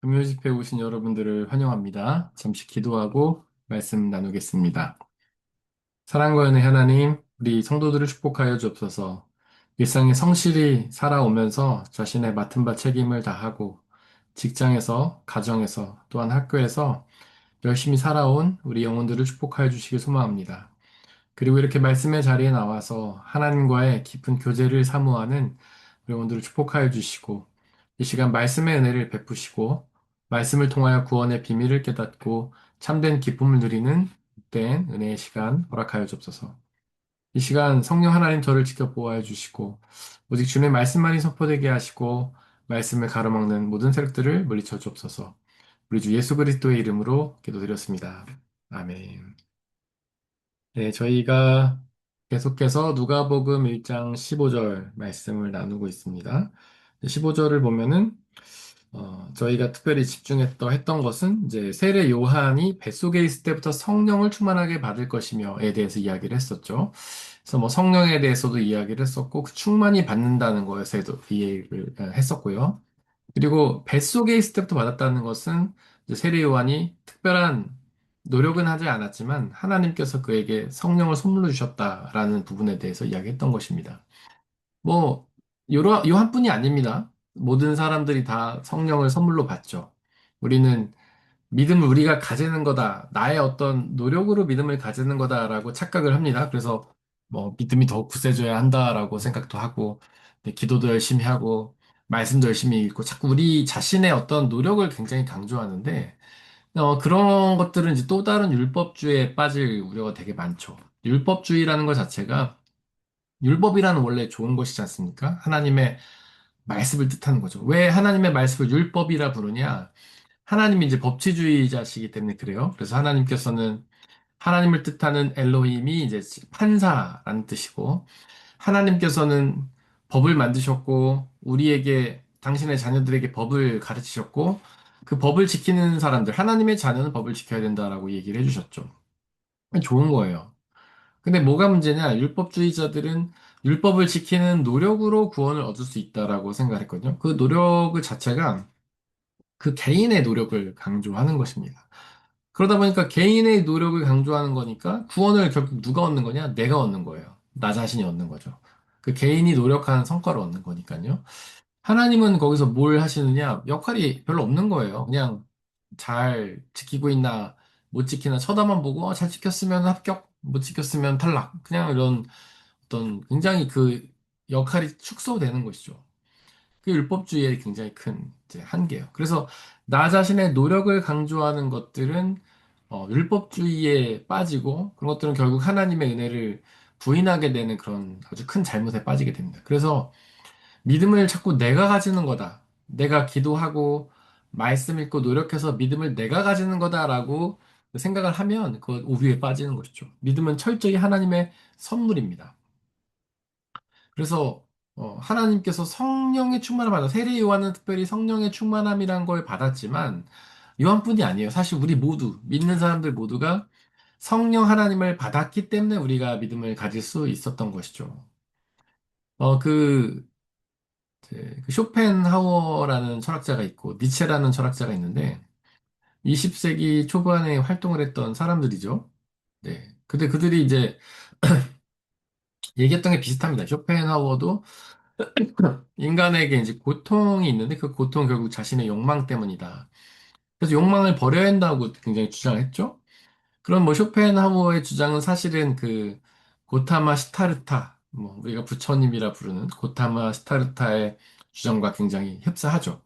금요일 집회 오신 여러분들을 환영합니다. 잠시 기도하고 말씀 나누겠습니다. 사랑과 은혜 하나님, 우리 성도들을 축복하여 주옵소서. 일상에 성실히 살아오면서 자신의 맡은 바 책임을 다하고 직장에서, 가정에서, 또한 학교에서 열심히 살아온 우리 영혼들을 축복하여 주시길 소망합니다. 그리고 이렇게 말씀의 자리에 나와서 하나님과의 깊은 교제를 사모하는 여러분들을 축복하여 주시고, 이 시간 말씀의 은혜를 베푸시고, 말씀을 통하여 구원의 비밀을 깨닫고 참된 기쁨을 누리는 된 은혜의 시간 허락하여 주옵소서. 이 시간 성령 하나님 저를 지켜 보호하여 주시고, 오직 주님의 말씀만이 선포되게 하시고, 말씀을 가로막는 모든 세력들을 물리쳐 주옵소서. 우리 주 예수 그리스도의 이름으로 기도드렸습니다. 아멘. 네, 저희가 계속해서 누가복음 1장 15절 말씀을 나누고 있습니다. 15절을 보면은 저희가 특별히 했던 것은 이제 세례 요한이 뱃속에 있을 때부터 성령을 충만하게 받을 것이며에 대해서 이야기를 했었죠. 그래서 뭐 성령에 대해서도 이야기를 했었고 그 충만히 받는다는 것에도 이해를 했었고요. 그리고 뱃속에 있을 때부터 받았다는 것은 이제 세례 요한이 특별한 노력은 하지 않았지만 하나님께서 그에게 성령을 선물로 주셨다라는 부분에 대해서 이야기했던 것입니다. 뭐 요한뿐이 아닙니다. 모든 사람들이 다 성령을 선물로 받죠. 우리는 믿음을 우리가 가지는 거다. 나의 어떤 노력으로 믿음을 가지는 거다라고 착각을 합니다. 그래서 뭐 믿음이 더 굳세져야 한다라고 생각도 하고, 네, 기도도 열심히 하고, 말씀도 열심히 읽고, 자꾸 우리 자신의 어떤 노력을 굉장히 강조하는데, 그런 것들은 이제 또 다른 율법주의에 빠질 우려가 되게 많죠. 율법주의라는 것 자체가, 율법이라는 원래 좋은 것이지 않습니까? 하나님의 말씀을 뜻하는 거죠. 왜 하나님의 말씀을 율법이라 부르냐? 하나님이 이제 법치주의자시기 때문에 그래요. 그래서 하나님께서는 하나님을 뜻하는 엘로힘이 이제 판사라는 뜻이고, 하나님께서는 법을 만드셨고, 우리에게, 당신의 자녀들에게 법을 가르치셨고, 그 법을 지키는 사람들, 하나님의 자녀는 법을 지켜야 된다라고 얘기를 해주셨죠. 좋은 거예요. 근데 뭐가 문제냐? 율법주의자들은 율법을 지키는 노력으로 구원을 얻을 수 있다라고 생각했거든요. 그 노력 자체가 그 개인의 노력을 강조하는 것입니다. 그러다 보니까 개인의 노력을 강조하는 거니까 구원을 결국 누가 얻는 거냐? 내가 얻는 거예요. 나 자신이 얻는 거죠. 그 개인이 노력한 성과를 얻는 거니까요. 하나님은 거기서 뭘 하시느냐? 역할이 별로 없는 거예요. 그냥 잘 지키고 있나, 못 지키나 쳐다만 보고, 잘 지켰으면 합격, 못 지켰으면 탈락. 그냥 이런 어떤 굉장히 그 역할이 축소되는 것이죠. 그 율법주의의 굉장히 큰 이제 한계예요. 그래서 나 자신의 노력을 강조하는 것들은 율법주의에 빠지고 그런 것들은 결국 하나님의 은혜를 부인하게 되는 그런 아주 큰 잘못에 빠지게 됩니다. 그래서 믿음을 자꾸 내가 가지는 거다. 내가 기도하고 말씀 읽고 노력해서 믿음을 내가 가지는 거다라고 생각을 하면 그 오류에 빠지는 것이죠. 믿음은 철저히 하나님의 선물입니다. 그래서 하나님께서 성령의 충만을 받아 세례 요한은 특별히 성령의 충만함이란 걸 받았지만 요한뿐이 아니에요. 사실 우리 모두 믿는 사람들 모두가 성령 하나님을 받았기 때문에 우리가 믿음을 가질 수 있었던 것이죠. 어, 그, 그 쇼펜하우어라는 철학자가 있고 니체라는 철학자가 있는데 20세기 초반에 활동을 했던 사람들이죠. 네. 근데 그들이 이제 얘기했던 게 비슷합니다. 쇼펜하우어도 인간에게 이제 고통이 있는데 그 고통은 결국 자신의 욕망 때문이다. 그래서 욕망을 버려야 한다고 굉장히 주장을 했죠. 그럼 뭐 쇼펜하우어의 주장은 사실은 그 고타마 시타르타, 뭐 우리가 부처님이라 부르는 고타마 시타르타의 주장과 굉장히 흡사하죠.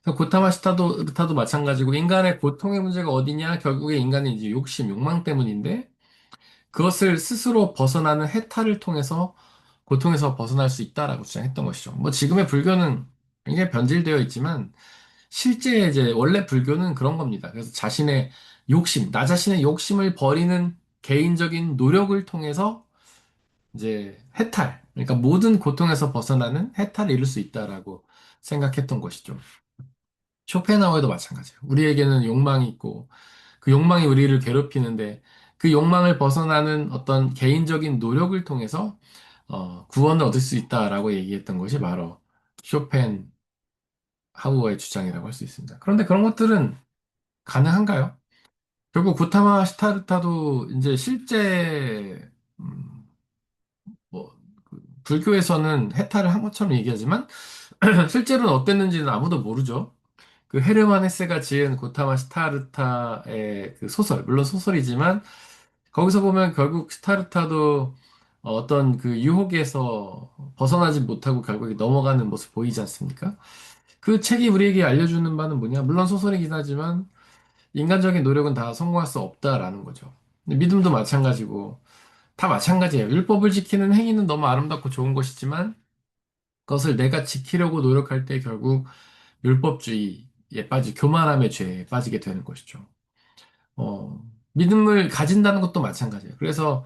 그래서 고타마 시타르타도 마찬가지고 인간의 고통의 문제가 어디냐? 결국에 인간의 이제 욕심, 욕망 때문인데 그것을 스스로 벗어나는 해탈을 통해서 고통에서 벗어날 수 있다라고 주장했던 것이죠. 뭐 지금의 불교는 굉장히 변질되어 있지만 실제 이제 원래 불교는 그런 겁니다. 그래서 자신의 욕심, 나 자신의 욕심을 버리는 개인적인 노력을 통해서 이제 해탈, 그러니까 모든 고통에서 벗어나는 해탈을 이룰 수 있다라고 생각했던 것이죠. 쇼펜하우어도 마찬가지예요. 우리에게는 욕망이 있고 그 욕망이 우리를 괴롭히는데 그 욕망을 벗어나는 어떤 개인적인 노력을 통해서 구원을 얻을 수 있다라고 얘기했던 것이 바로 쇼펜하우어였던 하우어의 주장이라고 할 수 있습니다. 그런데 그런 것들은 가능한가요? 결국 고타마 시타르타도 이제 실제 음, 뭐 불교에서는 해탈을 한 것처럼 얘기하지만 실제로는 어땠는지는 아무도 모르죠. 그 헤르만 헤세가 지은 고타마 시타르타의 그 소설, 물론 소설이지만 거기서 보면 결국 스타르타도 어떤 그 유혹에서 벗어나지 못하고 결국에 넘어가는 모습 보이지 않습니까? 그 책이 우리에게 알려주는 바는 뭐냐? 물론 소설이긴 하지만 인간적인 노력은 다 성공할 수 없다라는 거죠. 근데 믿음도 마찬가지고 다 마찬가지예요. 율법을 지키는 행위는 너무 아름답고 좋은 것이지만 그것을 내가 지키려고 노력할 때 결국 율법주의에 교만함의 죄에 빠지게 되는 것이죠. 믿음을 가진다는 것도 마찬가지예요. 그래서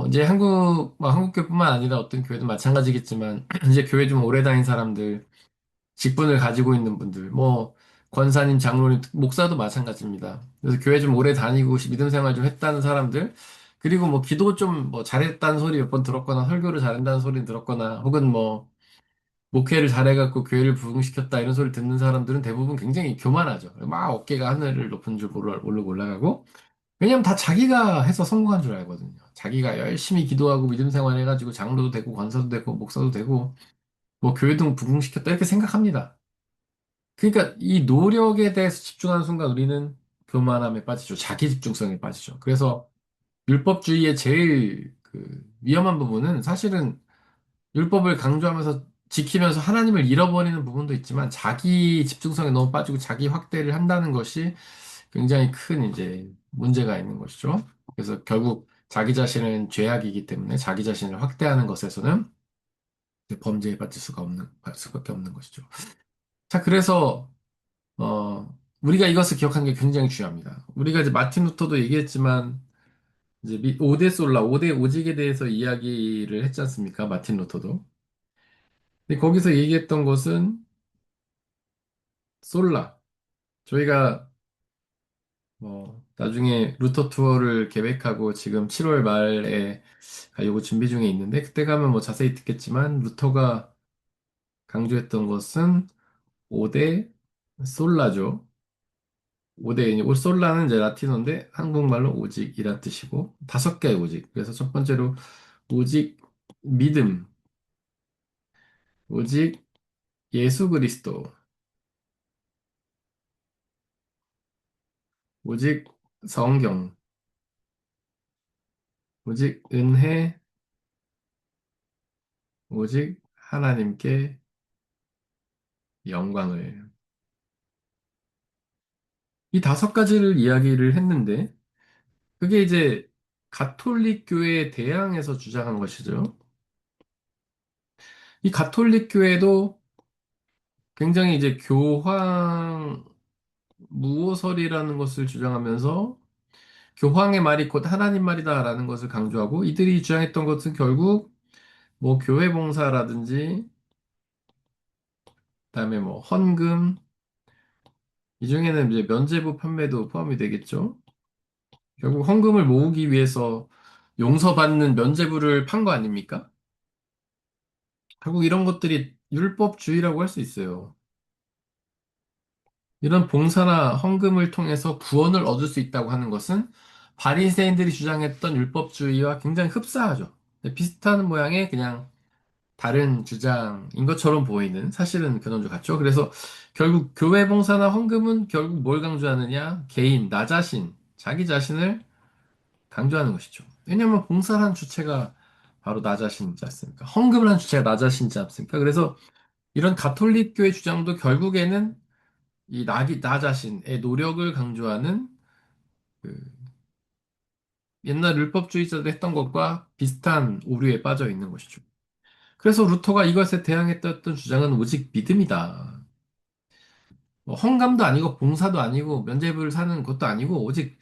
이제 한국교회뿐만 아니라 어떤 교회도 마찬가지겠지만, 이제 교회 좀 오래 다닌 사람들, 직분을 가지고 있는 분들, 뭐, 권사님, 장로님, 목사도 마찬가지입니다. 그래서 교회 좀 오래 다니고 믿음 생활 좀 했다는 사람들, 그리고 뭐 기도 좀 뭐 잘했다는 소리 몇 번 들었거나, 설교를 잘한다는 소리 들었거나, 혹은 뭐, 목회를 잘해갖고 교회를 부흥시켰다 이런 소리 듣는 사람들은 대부분 굉장히 교만하죠. 막 어깨가 하늘을 높은 줄 모르고 올라가고, 왜냐면 다 자기가 해서 성공한 줄 알거든요. 자기가 열심히 기도하고 믿음 생활 해가지고 장로도 되고 권사도 되고 목사도 되고 뭐 교회도 부흥시켰다 이렇게 생각합니다. 그러니까 이 노력에 대해서 집중하는 순간 우리는 교만함에 빠지죠. 자기 집중성에 빠지죠. 그래서 율법주의의 제일 그 위험한 부분은 사실은 율법을 강조하면서 지키면서 하나님을 잃어버리는 부분도 있지만 자기 집중성에 너무 빠지고 자기 확대를 한다는 것이 굉장히 큰 이제 문제가 있는 것이죠. 그래서 결국 자기 자신은 죄악이기 때문에 자기 자신을 확대하는 것에서는 이제 범죄에 빠질 빠질 수밖에 없는 것이죠. 자, 그래서 우리가 이것을 기억하는 게 굉장히 중요합니다. 우리가 이제 마틴 루터도 얘기했지만 이제 오대 솔라, 오대 오직에 대해서 이야기를 했지 않습니까? 마틴 루터도. 근데 거기서 얘기했던 것은 솔라. 저희가 나중에 루터 투어를 계획하고 지금 7월 말에 가려고 준비 중에 있는데 그때 가면 뭐 자세히 듣겠지만 루터가 강조했던 것은 5대 솔라죠. 5대 솔라는 이제 라틴어인데 한국말로 오직이란 뜻이고 다섯 개의 오직. 그래서 첫 번째로 오직 믿음, 오직 예수 그리스도, 오직 성경, 오직 은혜, 오직 하나님께 영광을. 이 다섯 가지를 이야기를 했는데 그게 이제 가톨릭 교회에 대항해서 주장한 것이죠. 이 가톨릭 교회도 굉장히 이제 교황 무오설이라는 것을 주장하면서 교황의 말이 곧 하나님 말이다라는 것을 강조하고 이들이 주장했던 것은 결국 뭐 교회 봉사라든지 그다음에 뭐 헌금 이 중에는 이제 면죄부 판매도 포함이 되겠죠. 결국 헌금을 모으기 위해서 용서받는 면죄부를 판 거 아닙니까? 결국 이런 것들이 율법주의라고 할 수 있어요. 이런 봉사나 헌금을 통해서 구원을 얻을 수 있다고 하는 것은 바리새인들이 주장했던 율법주의와 굉장히 흡사하죠. 비슷한 모양의 그냥 다른 주장인 것처럼 보이는 사실은 그런 줄 같죠. 그래서 결국 교회 봉사나 헌금은 결국 뭘 강조하느냐? 개인, 나 자신, 자기 자신을 강조하는 것이죠. 왜냐하면 봉사를 한 주체가 바로 나 자신이지 않습니까? 헌금을 한 주체가 나 자신이지 않습니까? 그래서 이런 가톨릭 교회 주장도 결국에는 나 자신의 노력을 강조하는 그 옛날 율법주의자들이 했던 것과 비슷한 오류에 빠져 있는 것이죠. 그래서 루터가 이것에 대항했던 주장은 오직 믿음이다. 뭐 헌감도 아니고 봉사도 아니고 면죄부를 사는 것도 아니고 오직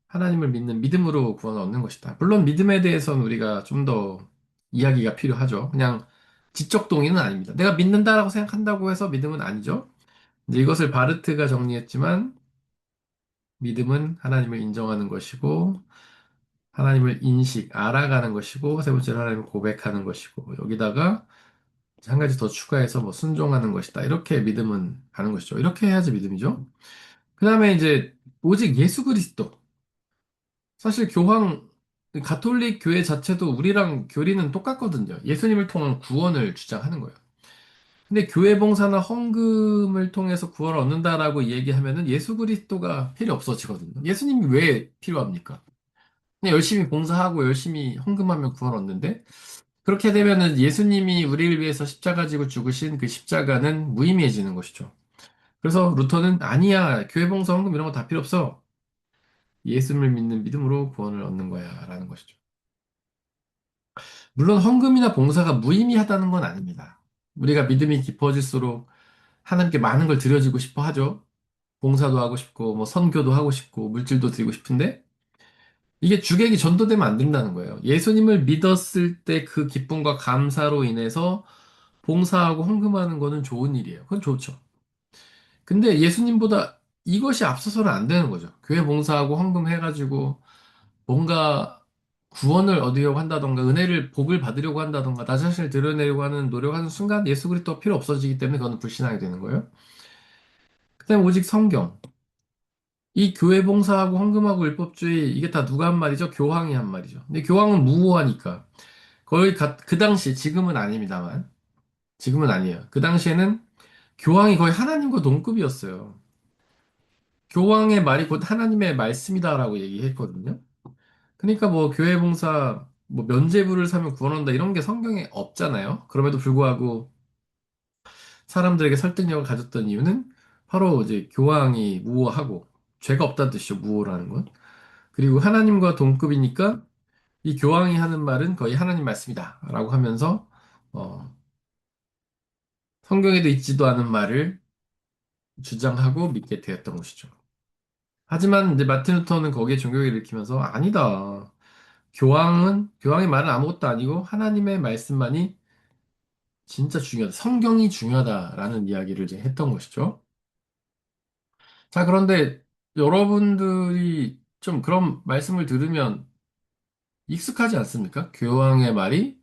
하나님을 믿는 믿음으로 구원을 얻는 것이다. 물론 믿음에 대해서는 우리가 좀 더 이야기가 필요하죠. 그냥 지적 동의는 아닙니다. 내가 믿는다라고 생각한다고 해서 믿음은 아니죠. 이제 이것을 바르트가 정리했지만 믿음은 하나님을 인정하는 것이고 하나님을 알아가는 것이고 세 번째로 하나님을 고백하는 것이고 여기다가 한 가지 더 추가해서 뭐 순종하는 것이다. 이렇게 믿음은 가는 것이죠. 이렇게 해야지 믿음이죠. 그 다음에 이제 오직 예수 그리스도. 사실 가톨릭 교회 자체도 우리랑 교리는 똑같거든요. 예수님을 통한 구원을 주장하는 거예요. 근데 교회 봉사나 헌금을 통해서 구원을 얻는다라고 얘기하면은 예수 그리스도가 필요 없어지거든요. 예수님이 왜 필요합니까? 그냥 열심히 봉사하고 열심히 헌금하면 구원 얻는데 그렇게 되면은 예수님이 우리를 위해서 십자가 지고 죽으신 그 십자가는 무의미해지는 것이죠. 그래서 루터는 아니야. 교회 봉사 헌금 이런 거 다 필요 없어. 예수를 믿는 믿음으로 구원을 얻는 거야. 라는 것이죠. 물론 헌금이나 봉사가 무의미하다는 건 아닙니다. 우리가 믿음이 깊어질수록 하나님께 많은 걸 드려지고 싶어 하죠. 봉사도 하고 싶고, 뭐 선교도 하고 싶고, 물질도 드리고 싶은데, 이게 주객이 전도되면 안 된다는 거예요. 예수님을 믿었을 때 그 기쁨과 감사로 인해서 봉사하고 헌금하는 거는 좋은 일이에요. 그건 좋죠. 근데 예수님보다 이것이 앞서서는 안 되는 거죠. 교회 봉사하고 헌금해가지고 뭔가 구원을 얻으려고 한다던가 은혜를 복을 받으려고 한다던가 나 자신을 드러내려고 하는 노력하는 순간 예수 그리스도가 필요 없어지기 때문에 그거는 불신하게 되는 거예요. 그다음에 오직 성경. 이 교회 봉사하고 헌금하고 율법주의 이게 다 누가 한 말이죠? 교황이 한 말이죠. 근데 교황은 무고하니까 그 당시 지금은 아닙니다만 지금은 아니에요. 그 당시에는 교황이 거의 하나님과 동급이었어요. 교황의 말이 곧 하나님의 말씀이다라고 얘기했거든요. 그러니까 뭐 교회 봉사 뭐 면죄부를 사면 구원한다 이런 게 성경에 없잖아요. 그럼에도 불구하고 사람들에게 설득력을 가졌던 이유는 바로 이제 교황이 무고하고 죄가 없다는 뜻이죠. 무고라는 건. 그리고 하나님과 동급이니까 이 교황이 하는 말은 거의 하나님 말씀이다라고 하면서 어, 성경에도 있지도 않은 말을 주장하고 믿게 되었던 것이죠. 하지만 이제 마틴 루터는 거기에 종교를 일으키면서 아니다. 교황의 말은 아무것도 아니고 하나님의 말씀만이 진짜 중요하다. 성경이 중요하다라는 이야기를 이제 했던 것이죠. 자, 그런데 여러분들이 좀 그런 말씀을 들으면 익숙하지 않습니까? 교황의 말이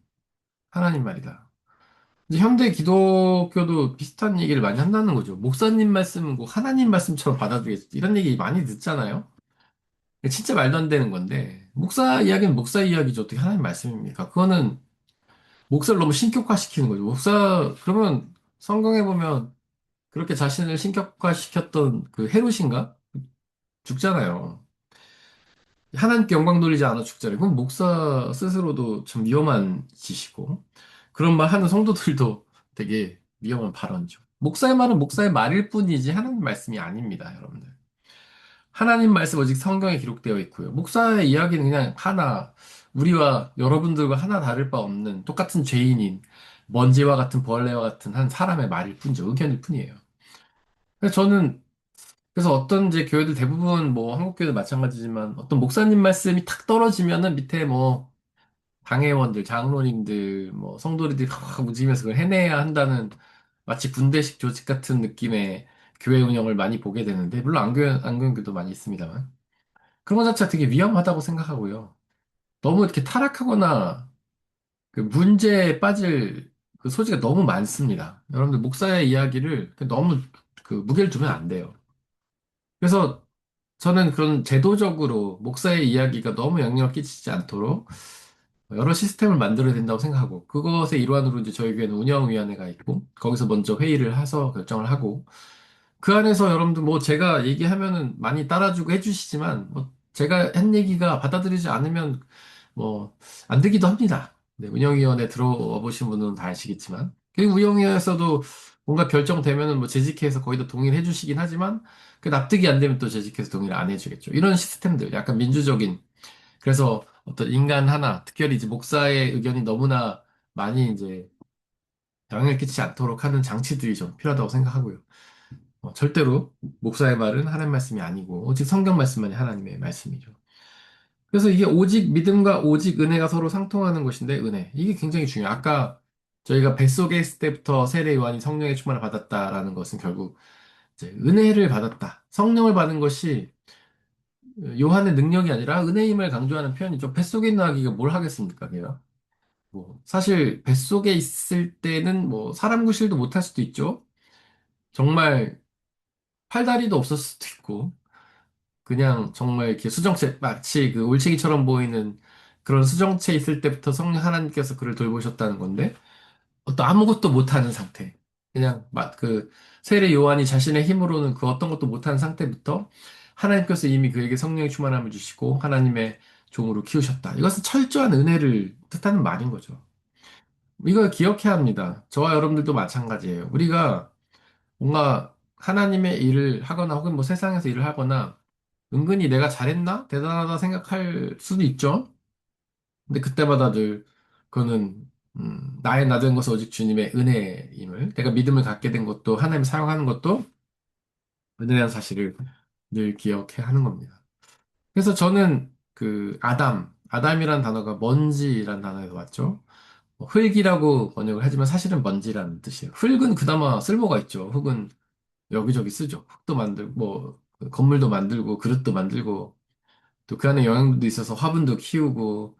하나님 말이다. 이제 현대 기독교도 비슷한 얘기를 많이 한다는 거죠. 목사님 말씀은 꼭 하나님 말씀처럼 받아들이겠다. 이런 얘기 많이 듣잖아요. 진짜 말도 안 되는 건데, 목사 이야기는 목사 이야기죠. 어떻게 하나님 말씀입니까? 그거는 목사를 너무 신격화시키는 거죠. 그러면 성경에 보면 그렇게 자신을 신격화시켰던 그 헤롯인가? 죽잖아요. 하나님께 영광 돌리지 않아 죽잖아요. 그건 목사 스스로도 참 위험한 짓이고, 그런 말 하는 성도들도 되게 위험한 발언이죠. 목사의 말은 목사의 말일 뿐이지 하나님 말씀이 아닙니다, 여러분들. 하나님 말씀 오직 성경에 기록되어 있고요. 목사의 이야기는 그냥 하나, 우리와 여러분들과 하나 다를 바 없는 똑같은 죄인인 먼지와 같은 벌레와 같은 한 사람의 말일 뿐이죠. 의견일 뿐이에요. 그래서 어떤 이제 교회들 대부분 뭐 한국 교회도 마찬가지지만 어떤 목사님 말씀이 탁 떨어지면은 밑에 뭐 당회원들, 장로님들, 뭐 성도들이 막 움직이면서 그걸 해내야 한다는 마치 군대식 조직 같은 느낌의 교회 운영을 많이 보게 되는데 물론 안교회도 많이 있습니다만 그런 것 자체가 되게 위험하다고 생각하고요. 너무 이렇게 타락하거나 그 문제에 빠질 그 소지가 너무 많습니다. 여러분들 목사의 이야기를 너무 그 무게를 두면 안 돼요. 그래서 저는 그런 제도적으로 목사의 이야기가 너무 영향을 끼치지 않도록 여러 시스템을 만들어야 된다고 생각하고 그것의 일환으로 이제 저희 교회는 운영위원회가 있고 거기서 먼저 회의를 해서 결정을 하고 그 안에서 여러분들 뭐 제가 얘기하면은 많이 따라주고 해주시지만 뭐 제가 한 얘기가 받아들이지 않으면 뭐 안 되기도 합니다. 네, 운영위원회 들어와 보신 분은 다 아시겠지만 그 운영위원회에서도 뭔가 결정되면은 뭐 재직해서 거의 다 동의를 해주시긴 하지만 그 납득이 안 되면 또 재직해서 동의를 안 해주겠죠. 이런 시스템들 약간 민주적인 그래서 어떤 인간 하나 특별히 이제 목사의 의견이 너무나 많이 이제 영향을 끼치지 않도록 하는 장치들이 좀 필요하다고 생각하고요. 절대로 목사의 말은 하나님 말씀이 아니고 오직 성경 말씀만이 하나님의 말씀이죠. 그래서 이게 오직 믿음과 오직 은혜가 서로 상통하는 것인데 은혜. 이게 굉장히 중요해요. 아까 저희가 뱃속에 있을 때부터 세례 요한이 성령의 충만을 받았다라는 것은 결국 이제 은혜를 받았다. 성령을 받은 것이 요한의 능력이 아니라 은혜임을 강조하는 표현이죠. 뱃속에 있는 아기가 뭘 하겠습니까, 걔가? 뭐, 사실 뱃속에 있을 때는 뭐, 사람 구실도 못할 수도 있죠. 정말 팔다리도 없을 수도 있고, 그냥 정말 이렇게 수정체, 마치 그 올챙이처럼 보이는 그런 수정체 있을 때부터 성령 하나님께서 그를 돌보셨다는 건데, 또 아무것도 못하는 상태. 그냥 그 세례 요한이 자신의 힘으로는 그 어떤 것도 못하는 상태부터 하나님께서 이미 그에게 성령의 충만함을 주시고 하나님의 종으로 키우셨다. 이것은 철저한 은혜를 뜻하는 말인 거죠. 이걸 기억해야 합니다. 저와 여러분들도 마찬가지예요. 우리가 뭔가 하나님의 일을 하거나 혹은 뭐 세상에서 일을 하거나 은근히 내가 잘했나? 대단하다 생각할 수도 있죠. 근데 그때마다 늘 그거는 나의 나 된 것은 오직 주님의 은혜임을 내가 믿음을 갖게 된 것도 하나님 사용하는 것도 은혜라는 사실을 늘 기억해야 하는 겁니다. 그래서 저는 그 아담이라는 단어가 먼지라는 단어에서 왔죠. 뭐 흙이라고 번역을 하지만 사실은 먼지라는 뜻이에요. 흙은 그나마 쓸모가 있죠. 흙은 여기저기 쓰죠. 흙도 만들고 뭐 건물도 만들고 그릇도 만들고 또 그 안에 영양분도 있어서 화분도 키우고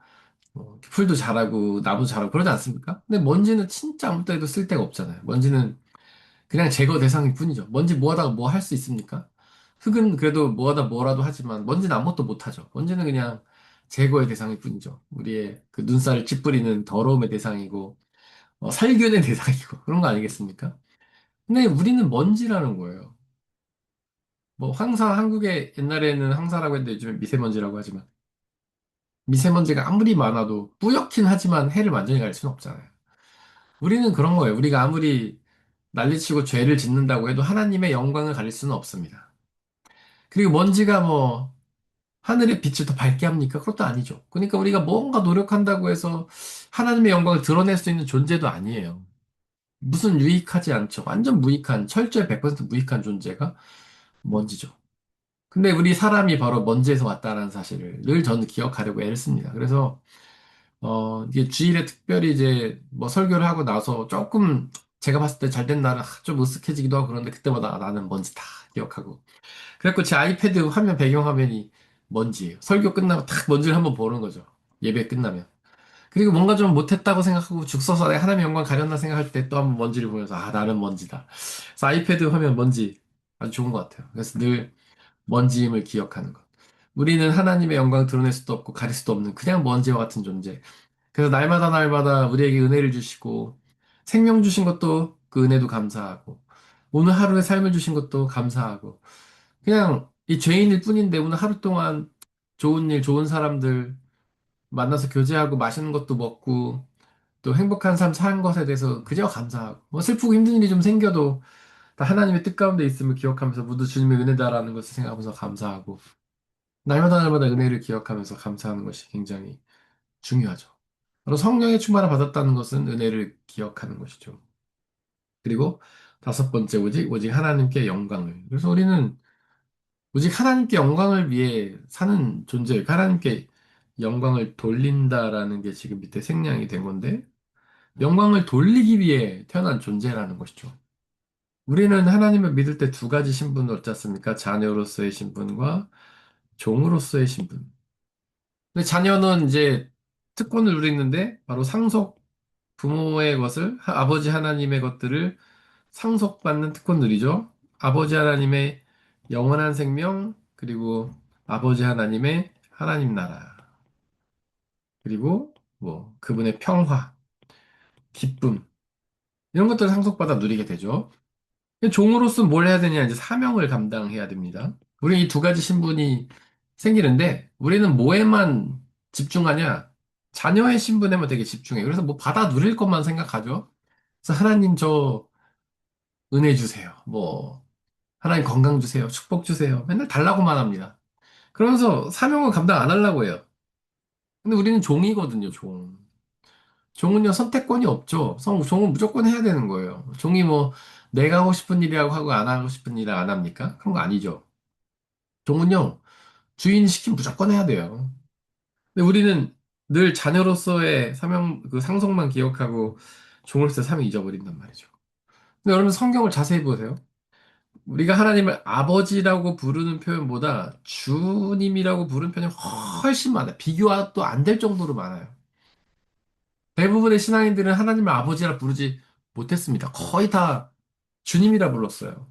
풀도 자라고 나무도 자라고 그러지 않습니까? 근데 먼지는 진짜 아무 때도 쓸 데가 없잖아요. 먼지는 그냥 제거 대상일 뿐이죠. 먼지 뭐 하다가 뭐 할 수 있습니까? 흙은 그래도 뭐 하다 뭐라도 하지만 먼지는 아무것도 못 하죠. 먼지는 그냥 제거의 대상일 뿐이죠. 우리의 그 눈살을 찌푸리는 더러움의 대상이고 살균의 대상이고 그런 거 아니겠습니까? 근데 우리는 먼지라는 거예요. 뭐 황사 한국에 옛날에는 황사라고 했는데 요즘에 미세먼지라고 하지만 미세먼지가 아무리 많아도 뿌옇긴 하지만 해를 완전히 가릴 수는 없잖아요. 우리는 그런 거예요. 우리가 아무리 난리치고 죄를 짓는다고 해도 하나님의 영광을 가릴 수는 없습니다. 그리고 먼지가 뭐 하늘의 빛을 더 밝게 합니까? 그것도 아니죠. 그러니까 우리가 뭔가 노력한다고 해서 하나님의 영광을 드러낼 수 있는 존재도 아니에요. 무슨 유익하지 않죠. 완전 무익한, 철저히 100% 무익한 존재가 먼지죠. 근데 우리 사람이 바로 먼지에서 왔다는 사실을 늘 저는 기억하려고 애를 씁니다. 그래서 이게 주일에 특별히 이제 뭐 설교를 하고 나서 조금 제가 봤을 때 잘된 날은 좀 으쓱해지기도 하고 그런데 그때마다 나는 먼지 다 기억하고. 그래갖고 제 아이패드 화면 배경화면이 먼지예요. 설교 끝나면 탁 먼지를 한번 보는 거죠. 예배 끝나면. 그리고 뭔가 좀 못했다고 생각하고 죽 서서 내 하나님의 영광 가렸나 생각할 때 또 한번 먼지를 보면서 아 나는 먼지다. 그래서 아이패드 화면 먼지 아주 좋은 것 같아요. 그래서 늘 먼지임을 기억하는 것. 우리는 하나님의 영광 드러낼 수도 없고 가릴 수도 없는 그냥 먼지와 같은 존재. 그래서 날마다 날마다 우리에게 은혜를 주시고 생명 주신 것도 그 은혜도 감사하고 오늘 하루의 삶을 주신 것도 감사하고 그냥 이 죄인일 뿐인데 오늘 하루 동안 좋은 일, 좋은 사람들 만나서 교제하고 맛있는 것도 먹고 또 행복한 삶 사는 것에 대해서 그저 감사하고 뭐 슬프고 힘든 일이 좀 생겨도 다 하나님의 뜻 가운데 있음을 기억하면서 모두 주님의 은혜다라는 것을 생각하면서 감사하고 날마다 날마다 은혜를 기억하면서 감사하는 것이 굉장히 중요하죠. 바로 성령의 충만을 받았다는 것은 은혜를 기억하는 것이죠. 그리고 다섯 번째, 오직 하나님께 영광을. 그래서 우리는 오직 하나님께 영광을 위해 사는 존재예요. 하나님께 영광을 돌린다라는 게 지금 밑에 생략이 된 건데, 영광을 돌리기 위해 태어난 존재라는 것이죠. 우리는 하나님을 믿을 때 두 가지 신분을 얻지 않습니까? 자녀로서의 신분과 종으로서의 신분. 근데 자녀는 이제 특권을 누리는데, 바로 상속 부모의 것을, 아버지 하나님의 것들을 상속받는 특권들이죠. 아버지 하나님의 영원한 생명, 그리고 아버지 하나님의 하나님 나라, 그리고 뭐 그분의 평화, 기쁨, 이런 것들을 상속받아 누리게 되죠. 종으로서 뭘 해야 되냐, 이제 사명을 감당해야 됩니다. 우리 이 두 가지 신분이 생기는데, 우리는 뭐에만 집중하냐? 자녀의 신분에만 되게 집중해. 그래서 뭐 받아 누릴 것만 생각하죠. 그래서 하나님 저 은혜 주세요. 뭐 하나님 건강 주세요. 축복 주세요. 맨날 달라고만 합니다. 그러면서 사명을 감당 안 하려고 해요. 근데 우리는 종이거든요, 종. 종은요, 선택권이 없죠. 종은 무조건 해야 되는 거예요. 종이 뭐, 내가 하고 싶은 일이라고 하고 안 하고 싶은 일을 안 합니까? 그런 거 아니죠. 종은요, 주인이 시키면 무조건 해야 돼요. 근데 우리는 늘 자녀로서의 사명, 그 상속만 기억하고 종으로서의 사명 잊어버린단 말이죠. 근데 여러분 성경을 자세히 보세요. 우리가 하나님을 아버지라고 부르는 표현보다 주님이라고 부르는 표현이 훨씬 많아요. 비교도 안 될 정도로 많아요. 대부분의 신앙인들은 하나님을 아버지라 부르지 못했습니다. 거의 다 주님이라 불렀어요.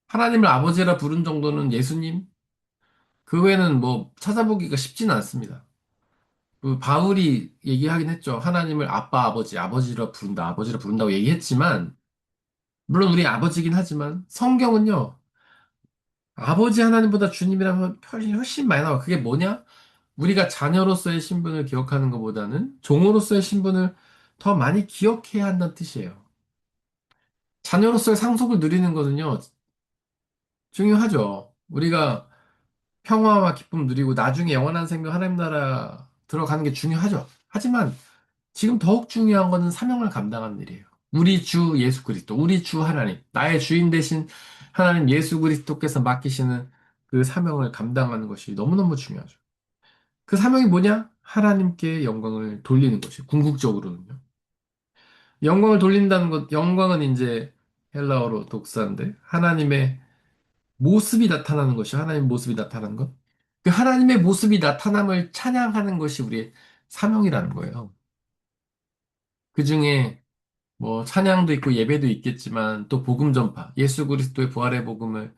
하나님을 아버지라 부른 정도는 예수님? 그 외에는 뭐 찾아보기가 쉽지는 않습니다. 그 바울이 얘기하긴 했죠. 하나님을 아빠, 아버지, 아버지라 부른다, 아버지라 부른다고 얘기했지만, 물론 우리 아버지긴 하지만, 성경은요, 아버지 하나님보다 주님이라면 훨씬 많이 나와. 그게 뭐냐? 우리가 자녀로서의 신분을 기억하는 것보다는 종으로서의 신분을 더 많이 기억해야 한다는 뜻이에요. 자녀로서의 상속을 누리는 거는요, 중요하죠. 우리가 평화와 기쁨 누리고 나중에 영원한 생명 하나님 나라 들어가는 게 중요하죠. 하지만 지금 더욱 중요한 거는 사명을 감당하는 일이에요. 우리 주 예수 그리스도, 우리 주 하나님, 나의 주인 되신 하나님 예수 그리스도께서 맡기시는 그 사명을 감당하는 것이 너무너무 중요하죠. 그 사명이 뭐냐? 하나님께 영광을 돌리는 것이요. 궁극적으로는요. 영광을 돌린다는 것, 영광은 이제 헬라어로 독사인데, 하나님의 모습이 나타나는 것이 하나님의 모습이 나타나는 것. 그 하나님의 모습이 나타남을 찬양하는 것이 우리의 사명이라는 거예요. 그 중에 뭐 찬양도 있고 예배도 있겠지만 또 복음 전파, 예수 그리스도의 부활의 복음을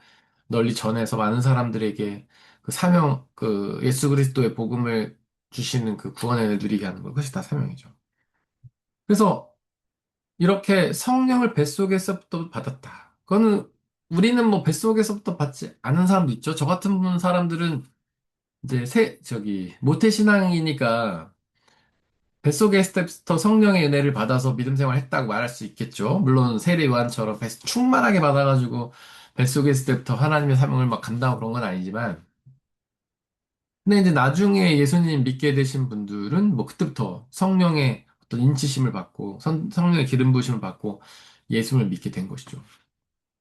널리 전해서 많은 사람들에게 그 사명, 그 예수 그리스도의 복음을 주시는 그 구원의 은혜를 누리게 하는 것. 그것이 다 사명이죠. 그래서 이렇게 성령을 뱃속에서부터 받았다. 그거는 우리는 뭐 뱃속에서부터 받지 않은 사람도 있죠. 저 같은 분 사람들은 이제 모태신앙이니까 뱃속에 있을 때부터 성령의 은혜를 받아서 믿음 생활 했다고 말할 수 있겠죠. 물론 세례 요한처럼 충만하게 받아가지고 뱃속에 있을 때부터 하나님의 사명을 막 감당하고 그런 건 아니지만 근데 이제 나중에 예수님 믿게 되신 분들은 뭐 그때부터 성령의 어떤 인치심을 받고 성령의 기름 부으심을 받고 예수를 믿게 된 것이죠.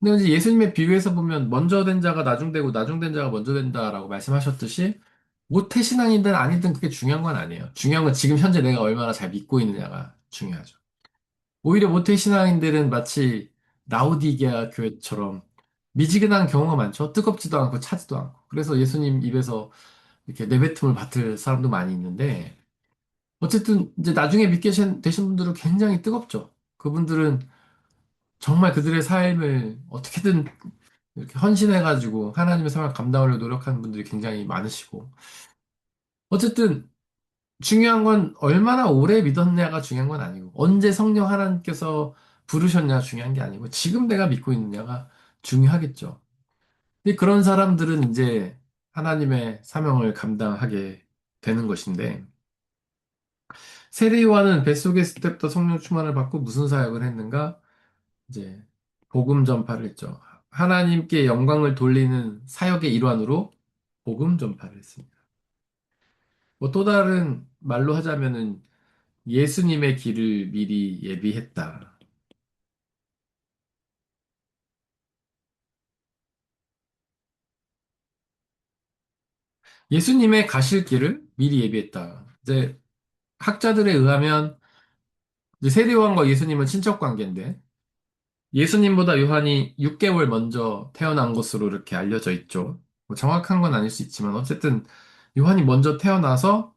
근데 이제 예수님의 비유에서 보면 먼저 된 자가 나중되고 나중된 자가 먼저 된다라고 말씀하셨듯이 모태신앙이든 아니든 그게 중요한 건 아니에요. 중요한 건 지금 현재 내가 얼마나 잘 믿고 있느냐가 중요하죠. 오히려 모태신앙인들은 마치 라오디게아 교회처럼 미지근한 경우가 많죠. 뜨겁지도 않고 차지도 않고. 그래서 예수님 입에서 이렇게 내뱉음을 받을 사람도 많이 있는데 어쨌든 이제 나중에 믿게 되신 분들은 굉장히 뜨겁죠. 그분들은 정말 그들의 삶을 어떻게든 이렇게 헌신해가지고 하나님의 사랑을 감당하려고 노력하는 분들이 굉장히 많으시고. 어쨌든 중요한 건 얼마나 오래 믿었냐가 중요한 건 아니고, 언제 성령 하나님께서 부르셨냐 중요한 게 아니고, 지금 내가 믿고 있느냐가 중요하겠죠. 근데 그런 사람들은 이제 하나님의 사명을 감당하게 되는 것인데, 세례요한은 뱃속에 있을 때부터 성령 충만을 받고 무슨 사역을 했는가? 이제 복음 전파를 했죠. 하나님께 영광을 돌리는 사역의 일환으로 복음 전파를 했습니다. 뭐 또 다른 말로 하자면은 예수님의 길을 미리 예비했다. 예수님의 가실 길을 미리 예비했다. 이제 학자들에 의하면 이제 세례 요한과 예수님은 친척 관계인데 예수님보다 요한이 6개월 먼저 태어난 것으로 이렇게 알려져 있죠. 뭐 정확한 건 아닐 수 있지만 어쨌든 요한이 먼저 태어나서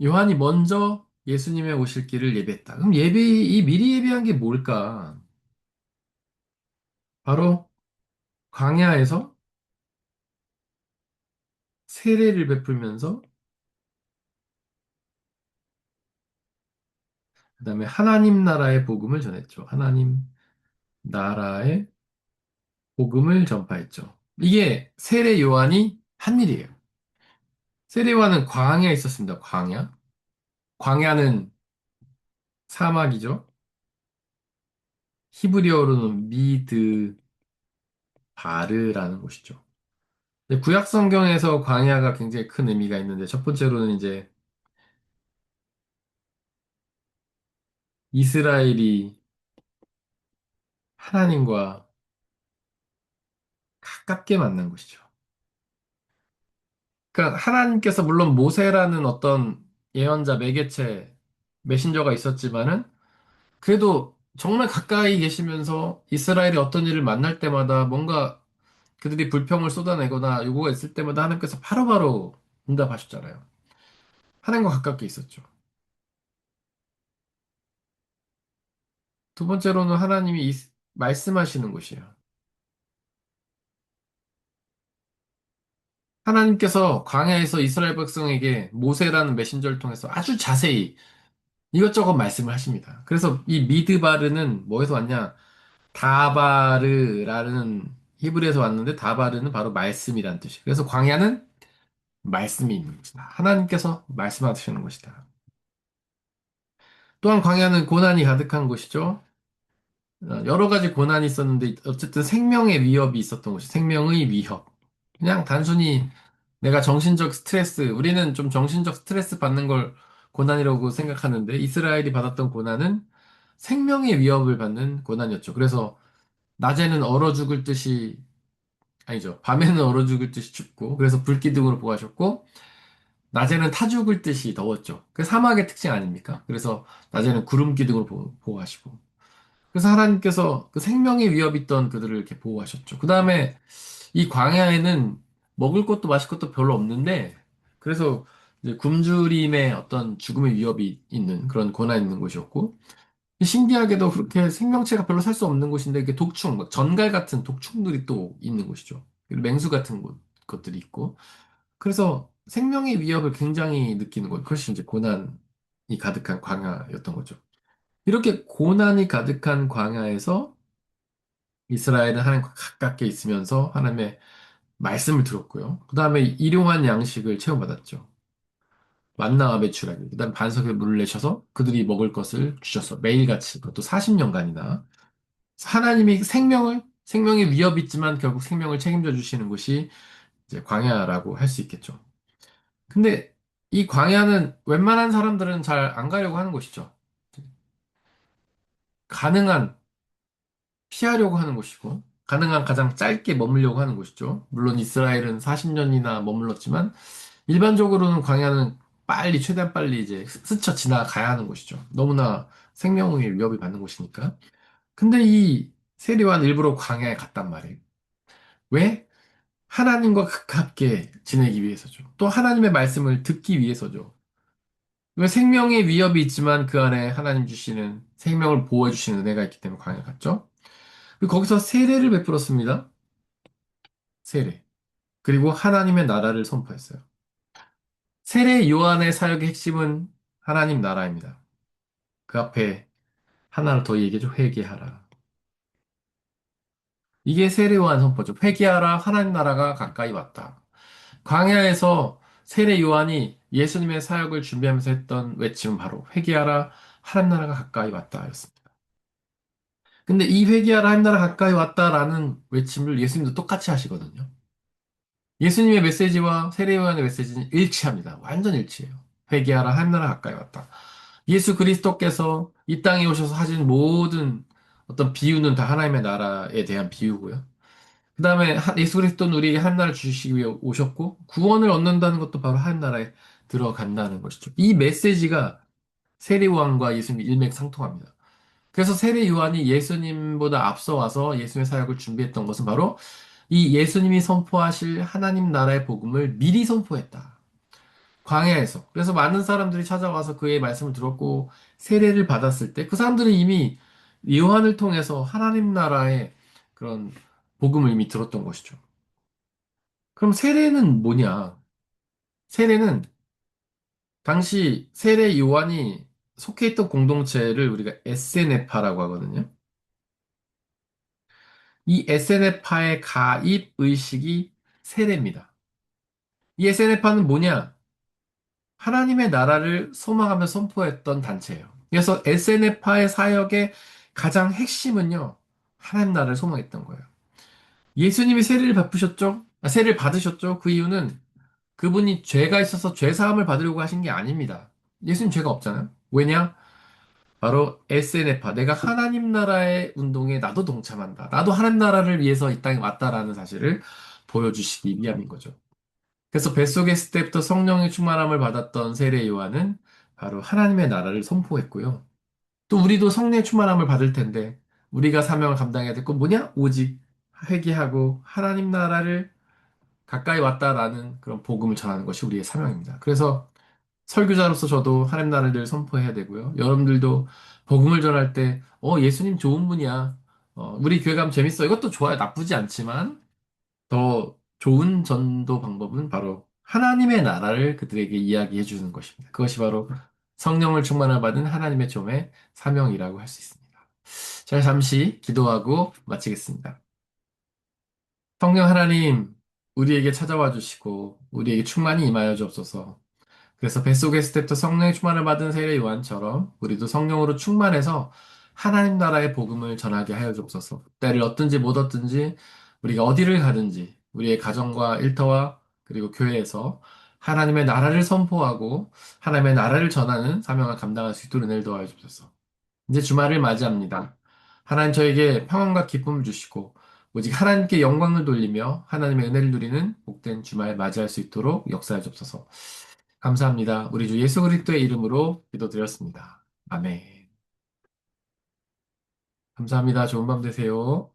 요한이 먼저 예수님의 오실 길을 예비했다. 그럼 이 미리 예비한 게 뭘까? 바로 광야에서 세례를 베풀면서 그다음에 하나님 나라의 복음을 전했죠. 하나님 나라의 복음을 전파했죠. 이게 세례 요한이 한 일이에요. 세례 요한은 광야에 있었습니다. 광야. 광야는 사막이죠. 히브리어로는 미드바르라는 곳이죠. 구약 성경에서 광야가 굉장히 큰 의미가 있는데 첫 번째로는 이제 이스라엘이 하나님과 가깝게 만난 곳이죠. 그러니까 하나님께서 물론 모세라는 어떤 예언자, 매개체, 메신저가 있었지만은 그래도 정말 가까이 계시면서 이스라엘이 어떤 일을 만날 때마다 뭔가 그들이 불평을 쏟아내거나 요구가 있을 때마다 하나님께서 바로바로 응답하셨잖아요. 하나님과 가깝게 있었죠. 두 번째로는 하나님이 말씀하시는 곳이에요. 하나님께서 광야에서 이스라엘 백성에게 모세라는 메신저를 통해서 아주 자세히 이것저것 말씀을 하십니다. 그래서 이 미드바르는 뭐에서 왔냐? 다바르라는 히브리에서 왔는데 다바르는 바로 말씀이란 뜻이에요. 그래서 광야는 말씀이 있는 것이다. 하나님께서 말씀하시는 것이다. 또한 광야는 고난이 가득한 곳이죠. 여러 가지 고난이 있었는데 어쨌든 생명의 위협이 있었던 것이 생명의 위협. 그냥 단순히 내가 정신적 스트레스, 우리는 좀 정신적 스트레스 받는 걸 고난이라고 생각하는데 이스라엘이 받았던 고난은 생명의 위협을 받는 고난이었죠. 그래서 낮에는 얼어 죽을 듯이 아니죠. 밤에는 얼어 죽을 듯이 춥고 그래서 불기둥으로 보호하셨고 낮에는 타 죽을 듯이 더웠죠. 그 사막의 특징 아닙니까? 그래서 낮에는 구름 기둥으로 보호하시고 그래서 하나님께서 그 생명의 위협이 있던 그들을 이렇게 보호하셨죠. 그 다음에 이 광야에는 먹을 것도 마실 것도 별로 없는데, 그래서 이제 굶주림의 어떤 죽음의 위협이 있는 그런 고난이 있는 곳이었고, 신기하게도 그렇게 생명체가 별로 살 수 없는 곳인데, 이게 독충, 막 전갈 같은 독충들이 또 있는 곳이죠. 그리고 맹수 같은 것들이 있고, 그래서 생명의 위협을 굉장히 느끼는 것, 그것이 이제 고난이 가득한 광야였던 거죠. 이렇게 고난이 가득한 광야에서 이스라엘은 하나님과 가깝게 있으면서 하나님의 말씀을 들었고요. 그 다음에 일용한 양식을 체험받았죠. 만나와 메추라기. 그 다음에 반석에 물을 내셔서 그들이 먹을 것을 주셨어. 매일같이. 그것도 40년간이나. 하나님이 생명의 위협이 있지만 결국 생명을 책임져 주시는 곳이 이제 광야라고 할 수 있겠죠. 근데 이 광야는 웬만한 사람들은 잘 안 가려고 하는 곳이죠. 가능한 피하려고 하는 곳이고, 가능한 가장 짧게 머물려고 하는 곳이죠. 물론 이스라엘은 40년이나 머물렀지만, 일반적으로는 광야는 빨리, 최대한 빨리 이제 스쳐 지나가야 하는 곳이죠. 너무나 생명의 위협을 받는 곳이니까. 근데 이 세리와는 일부러 광야에 갔단 말이에요. 왜? 하나님과 가깝게 지내기 위해서죠. 또 하나님의 말씀을 듣기 위해서죠. 왜 생명의 위협이 있지만 그 안에 하나님 주시는 생명을 보호해 주시는 은혜가 있기 때문에 광야에 갔죠. 그리고 거기서 세례를 베풀었습니다. 세례. 그리고 하나님의 나라를 선포했어요. 세례 요한의 사역의 핵심은 하나님 나라입니다. 그 앞에 하나를 더 얘기해줘. 회개하라. 이게 세례 요한 선포죠. 회개하라. 하나님 나라가 가까이 왔다. 광야에서 세례 요한이 예수님의 사역을 준비하면서 했던 외침은 바로 회개하라. 하나님 나라가 가까이 왔다였습니다. 근데 이 회개하라. 하나님 나라가 가까이 왔다라는 외침을 예수님도 똑같이 하시거든요. 예수님의 메시지와 세례 요한의 메시지는 일치합니다. 완전 일치해요. 회개하라. 하나님 나라가 가까이 왔다. 예수 그리스도께서 이 땅에 오셔서 하신 모든 어떤 비유는 다 하나님의 나라에 대한 비유고요. 그 다음에 예수 그리스도는 우리에게 하나님 나라를 주시기 위해 오셨고 구원을 얻는다는 것도 바로 하나님 나라에 들어간다는 것이죠. 이 메시지가 세례요한과 예수님 일맥상통합니다. 그래서 세례요한이 예수님보다 앞서 와서 예수님의 사역을 준비했던 것은 바로 이 예수님이 선포하실 하나님 나라의 복음을 미리 선포했다. 광야에서. 그래서 많은 사람들이 찾아와서 그의 말씀을 들었고 세례를 받았을 때 그 사람들은 이미 요한을 통해서 하나님 나라의 그런 복음을 이미 들었던 것이죠. 그럼 세례는 뭐냐? 세례는 당시 세례 요한이 속해 있던 공동체를 우리가 에세네파라고 하거든요. 이 에세네파의 가입 의식이 세례입니다. 이 에세네파는 뭐냐? 하나님의 나라를 소망하며 선포했던 단체예요. 그래서 SNF파의 사역의 가장 핵심은요, 하나님 나라를 소망했던 거예요. 예수님이 세례를 베푸셨죠? 세례를 받으셨죠? 그 이유는 그분이 죄가 있어서 죄 사함을 받으려고 하신 게 아닙니다. 예수님 죄가 없잖아요. 왜냐? 바로 SNF파, 내가 하나님 나라의 운동에 나도 동참한다. 나도 하나님 나라를 위해서 이 땅에 왔다라는 사실을 보여주시기 위함인 거죠. 그래서 뱃속에 있을 때부터 성령의 충만함을 받았던 세례 요한은 바로 하나님의 나라를 선포했고요. 또 우리도 성령의 충만함을 받을 텐데 우리가 사명을 감당해야 될 건 뭐냐? 오직 회개하고 하나님 나라를 가까이 왔다라는 그런 복음을 전하는 것이 우리의 사명입니다. 그래서 설교자로서 저도 하나님 나라를 늘 선포해야 되고요. 여러분들도 복음을 전할 때, 예수님 좋은 분이야. 우리 교회 가면 재밌어. 이것도 좋아요. 나쁘지 않지만, 더 좋은 전도 방법은 바로 하나님의 나라를 그들에게 이야기해 주는 것입니다. 그것이 바로 성령을 충만을 받은 하나님의 종의 사명이라고 할 수 있습니다. 자, 잠시 기도하고 마치겠습니다. 성령 하나님, 우리에게 찾아와 주시고, 우리에게 충만히 임하여 주옵소서. 그래서 뱃속에 있을 때부터 성령의 충만을 받은 세례 요한처럼 우리도 성령으로 충만해서 하나님 나라의 복음을 전하게 하여 주옵소서. 때를 얻든지 못 얻든지 우리가 어디를 가든지 우리의 가정과 일터와 그리고 교회에서 하나님의 나라를 선포하고 하나님의 나라를 전하는 사명을 감당할 수 있도록 은혜를 도와여 주옵소서. 이제 주말을 맞이합니다. 하나님 저에게 평안과 기쁨을 주시고 오직 하나님께 영광을 돌리며 하나님의 은혜를 누리는 복된 주말 맞이할 수 있도록 역사해 주옵소서. 감사합니다. 우리 주 예수 그리스도의 이름으로 기도드렸습니다. 아멘. 감사합니다. 좋은 밤 되세요.